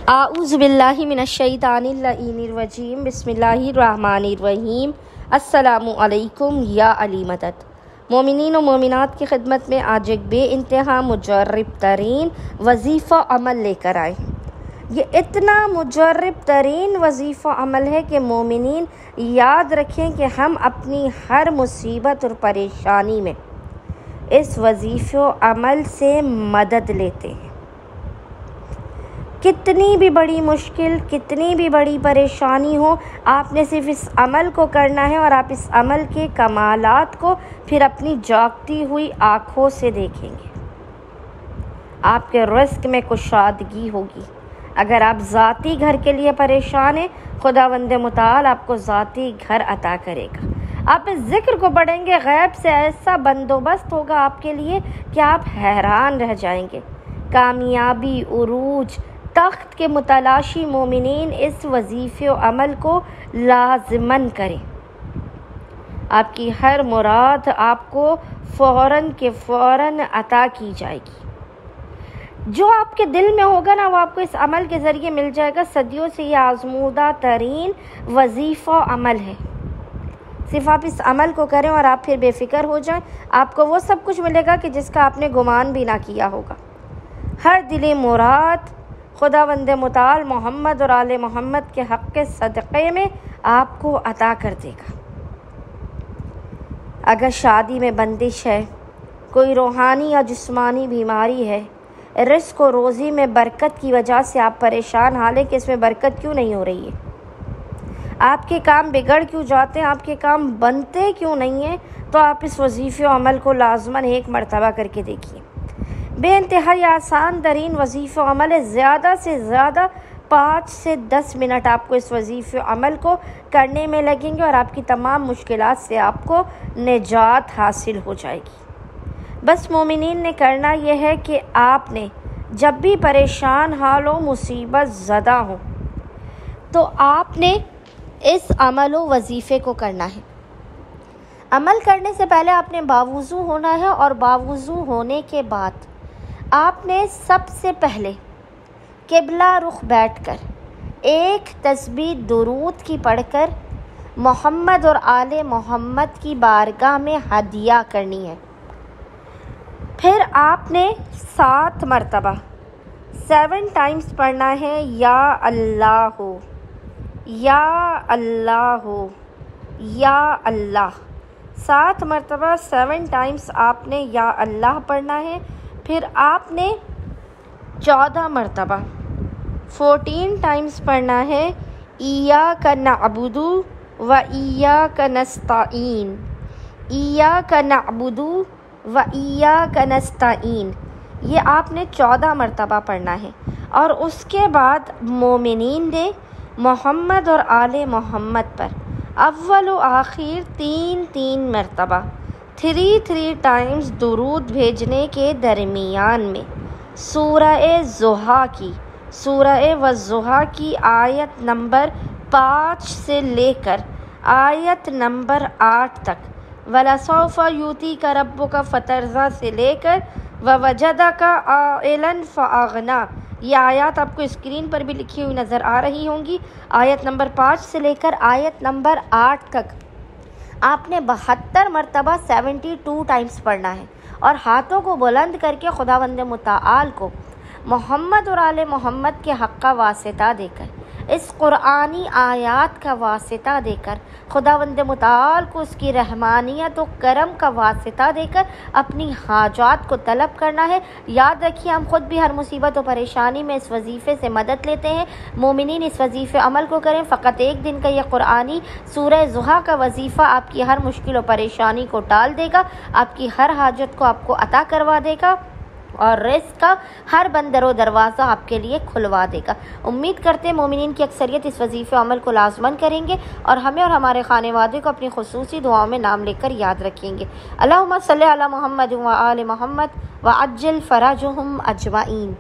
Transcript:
आऊज़ु बिल्लाहि मिनश्शैतानिर्रजीम बिस्मिल्लाहिर्रहमानिर्रहीम। अस्सलामु अलैकुम या अली मदद। मोमिनीन व मोमिनात की खिदमत में आज एक बेइंतहा मुजर्रब तरीन वजीफ़ा अमल लेकर आए। ये इतना मुजर्रब तरीन वजीफ़ा अमल है कि मोमिनीन याद रखें कि हम अपनी हर मुसीबत और परेशानी में इस वजीफ़ा अमल से मदद लेते हैं। कितनी भी बड़ी मुश्किल, कितनी भी बड़ी परेशानी हो, आपने सिर्फ इस अमल को करना है और आप इस अमल के कमालात को फिर अपनी जागती हुई आँखों से देखेंगे। आपके रिस्क में कुशादगी होगी। अगर आप ज़ाती घर के लिए परेशान हैं, खुदावंद मुताल आपको ज़ाती घर अता करेगा। आप इस ज़िक्र को पढ़ेंगे, गैब से ऐसा बंदोबस्त होगा आपके लिए कि आप हैरान रह जाएंगे। कामयाबी, उरूज, तख्त के मुतलाशी मोमिनीन इस वजीफ़े अमल को लाज़िमन करें। आपकी हर मुराद आपको फ़ौरन के फ़ौरन अता की जाएगी। जो आपके दिल में होगा ना, वो आपको इस अमल के ज़रिए मिल जाएगा। सदियों से ये आज़मूदा तरीन वजीफ़ा अमल है। सिर्फ आप इस अमल को करें और आप फिर बेफ़िक्र हो जाएं, आपको वो सब कुछ मिलेगा कि जिसका आपने गुमान भी ना किया होगा। हर दिली मुराद खुदावंद मुताल मोहम्मद और आले मोहम्मद के हक़ के सदक़े में आपको अता कर देगा। अगर शादी में बंदिश है, कोई रूहानी या जिस्मानी बीमारी है, रिस्क और रोज़ी में बरकत की वजह से आप परेशान, हालांकि इसमें बरकत क्यों नहीं हो रही है, आपके काम बिगड़ क्यों जाते हैं, आपके काम बनते क्यों नहीं हैं, तो आप इस वजीफ़े अमल को लाज़मन एक मरतबा करके देखिए। बेइंतहाई आसान तरीन वजीफ़ा अमल है। ज़्यादा से ज़्यादा 5 से 10 मिनट आपको इस वजीफ़े अमल को करने में लगेंगे और आपकी तमाम मुश्किलात से आपको निजात हासिल हो जाएगी। बस मोमिनीन ने करना यह है कि आपने जब भी परेशान हाल हो, मुसीबत ज़दा हो, तो आपने इस अमल व वजीफ़े को करना है। अमल करने से पहले आपने बावुज़ू होना है और बावुज़ू होने के बाद आपने सबसे पहले किबला रुख बैठकर एक तस्बीह दुरूद की पढ़कर मोहम्मद और आले मोहम्मद की बारगाह में हदिया करनी है। फिर आपने 7 मरतबा 7 टाइम्स पढ़ना है, या अल्लाह हो, या अल्लाह हो, या अल्लाह। 7 मरतबा 7 टाइम्स आपने या अल्लाह पढ़ना है। फिर आपने 14 मरतबा 14 टाइम्स पढ़ना है, इय्याका नअबुदु व इय्याका नस्तईन, इय्याका नअबुदु व इय्याका नस्तईन। ये आपने 14 मरतबा पढ़ना है। और उसके बाद मोमिनीन ने मोहम्मद और आले मोहम्मद पर अव्वल व आखिर 3 मरतबा 3 टाइम्स दुरूद भेजने के दरमियान में सूरह वज़्ज़ुहा की आयत नंबर 5 से लेकर आयत नंबर 8 तक, वलसौफ़ा युतीका रब्बुका फ़तरज़ा से लेकर ववजदका आइलन फ़अग़ना, ये आयत आपको स्क्रीन पर भी लिखी हुई नज़र आ रही होंगी। आयत नंबर 5 से लेकर आयत नंबर 8 तक आपने 72 मरतबा 72 टाइम्स पढ़ना है और हाथों को बुलंद करके खुदावंद मुताल को मोहम्मद और आले मोहम्मद के हक़ का वास्ता देकर, इस कुरानी आयात का वास्ता देकर, खुदावंद मुताल को उसकी रहमानियत और करम का वास्ता देकर अपनी हाजात को तलब करना है। याद रखिए, हम ख़ुद भी हर मुसीबत और परेशानी में इस वजीफ़े से मदद लेते हैं। मोमिनीन इस वजीफ़े अमल को करें। फ़कत एक दिन का यह कुरानी सूरह ज़ुहा का वजीफ़ा आपकी हर मुश्किल और परेशानी को टाल देगा, आपकी हर हाजत को आपको अता करवा देगा और रिज़्क़ का हर बंदरो दरवाज़ा आपके लिए खुलवा देगा। उम्मीद करते हैं मोमिनीन की अक्सरियत इस वजीफ़े अमल को लाज़मन करेंगे और हमें और हमारे खानेवादे को अपनी खुसूसी दुआओं में नाम लेकर याद रखेंगे। अल्लाहुम्मा सल्ली अला मुहम्मद व आले मुहम्मद व अज्जिल फ़रजहुम अजमाइन।